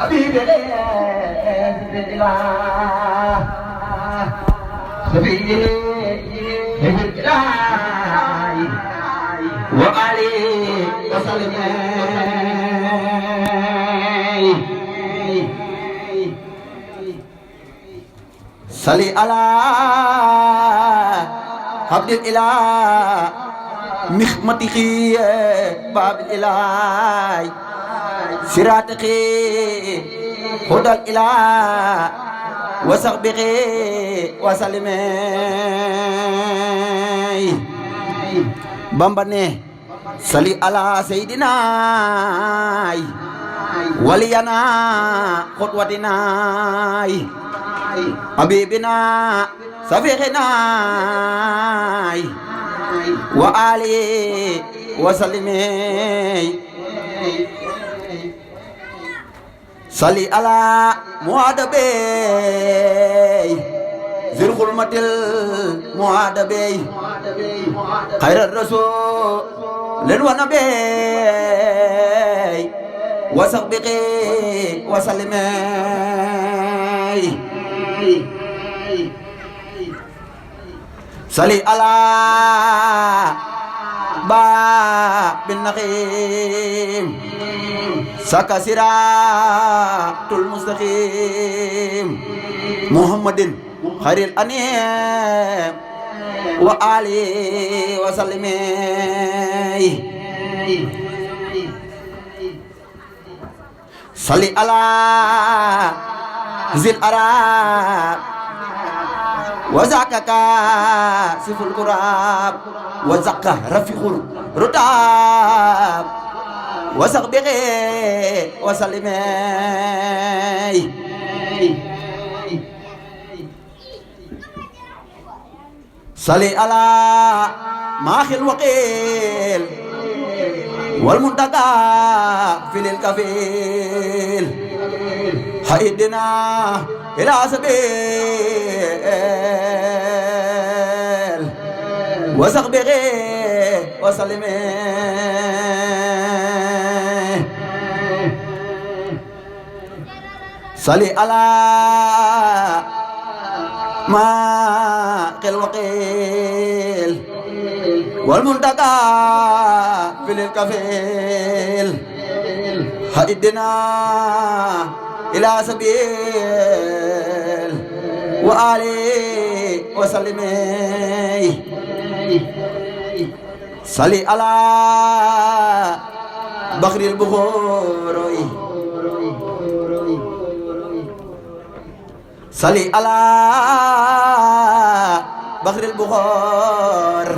حبيبي الإله سبيل الإله وعلي وسلم صلي على عبد الإله مخمتك باب الإله صراطك هدى الإله وصحبه وسلم بامباني صلي على سيدنا ولينا خطوتنا حبيبنا سفيرنا وآله وسلم صلي على معادبي ذي الظلمة المعادبي خير الرسول للونبي وصحبه وسلم صلي على باب النخيم سكا صراط المستقيم محمد خير الأنام وآله وسلم صلي على ذي الأراب وزكى كاشف الكراب وزكى رفيق الرتاب وصحبه وسلم صلي على ماخي الوقيل والمنتقى في الكفيل حيدنا إلى سبيل وصحبه وسلم صلي على ما الوقيل والمنتقى في الكفيل حيدنا إلى سبيل وآله وسلم صلي على بخر البخور صلي على بخر البخور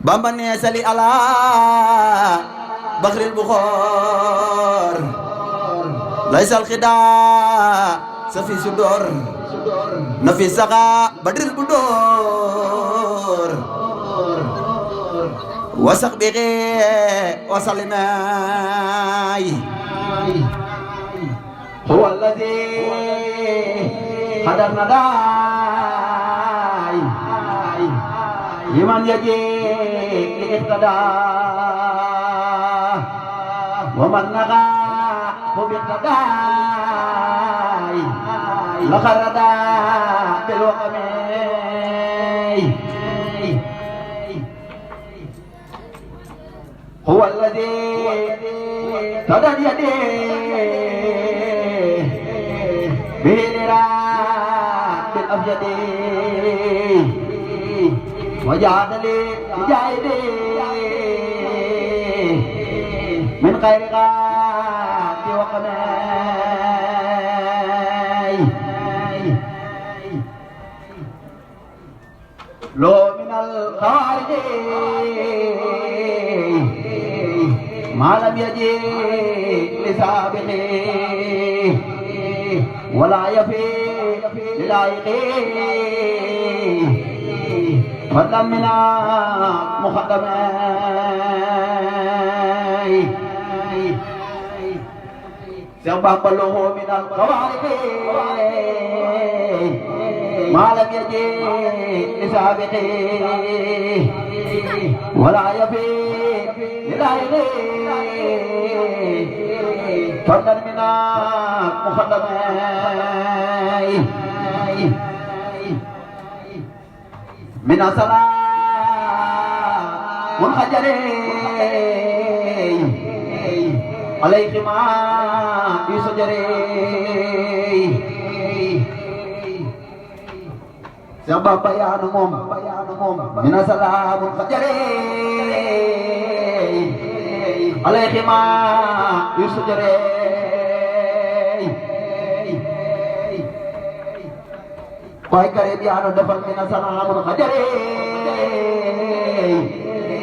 بامباني صلي على بخر البخور ليس الخداع سفي صدور نفي سقا بدر البدور وصحبه وسلم هو الذي حضرنا داي لمن يجي لاقتداء ومن نغى باقتداء لخرد بالوقم هو الذي تدل يديه به لراء بالأبجد وجعل لي بجاهدي من غير غاب وقمي لو من الخوارج ما لم يجي لسابقه ولا يفي للايقه فضلا من مقدمي سبب له من الخوارج ما لم يجي لسابقه ولا يفي للايقه فضلا من مقدمي من الصلاة منحجري عليكما بسجري Sebab bayan umum Mina salamun khajari Alaihima yusujari Baik kare biano dapat mina salamun khajari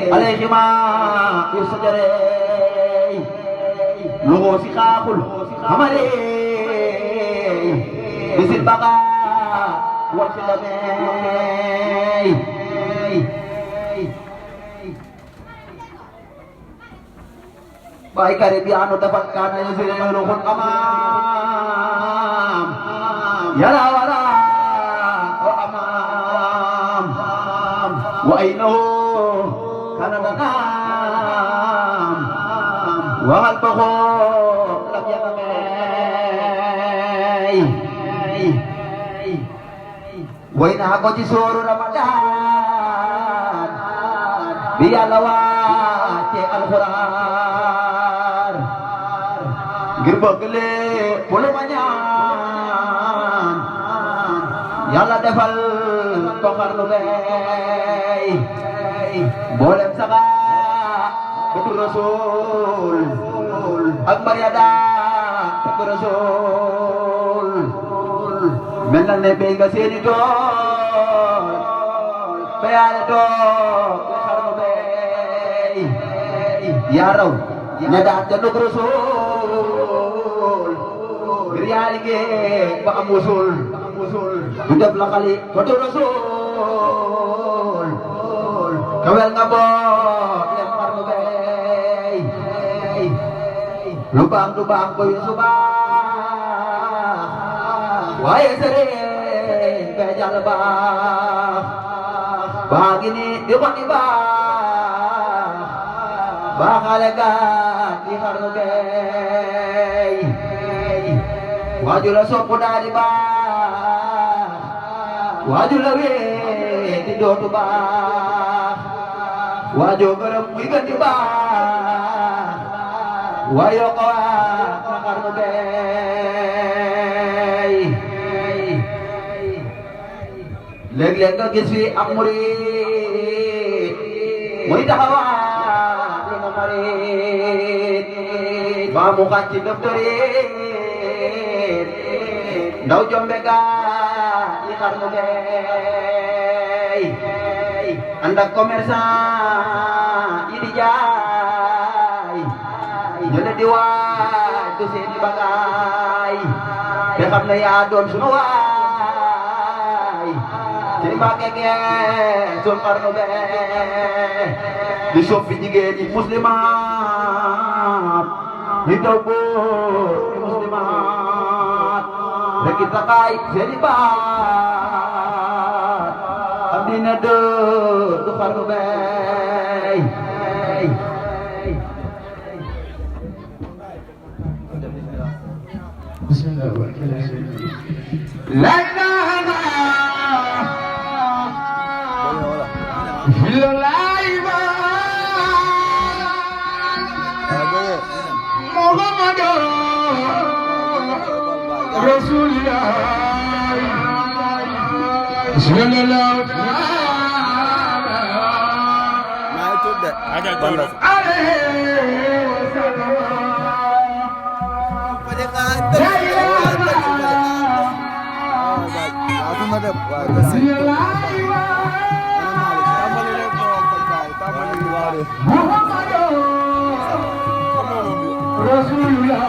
Alaihima yusujari Lugo sikhakul hamari Bisil baka Baik kare biano dapatkan yuzilun amam ya lawara wa amam wa ainahu kana nakam wa halbahu lam yakamai Wai na ako ci suru Ramadan biya lawat ci Al-Quran ngir bëgg lee pulu mañaan Yàlla defal ko xarnu bey mboolem saga bëgg Rasul ak Maryada bëgg Rasul mel na ne béy nga seeni tool béyaale tool xarnu béy yaa raw ña daan ca dug Rasul ngir yaa liggéey ba am wusul du def la xali foto Rasul kawel nga boot leen xarnu béy lu baax du baax ko yeesu baax waaye sëriñ be jàll baax baa ngi ni di ko di baax baaxale gaat di xarnu bey waajur la sopp daa di baax waajur la wee di dootu baax waajur gërëm muy gën di baax waayoo ko waa na xarnu bey léeg-léeg nga gis fi am murid muy taxawaat li nga marit baa mu xàcc def dorit ndaw jombe gaa yi xarnu bey ànd ak commerçant yi di jaay ñële di waaj du seeni bagaay te xam ne yaa doon sunu waay te Mbàkke ngeen sun xarnu bee di soppi jigéen ñi muslimaat di daw góor ñi muslimaat rek i takaay seeni baat am dina dër du xarnu bee La ilaha Muhammad Rasulullah sallallahu alaihi Rasulullah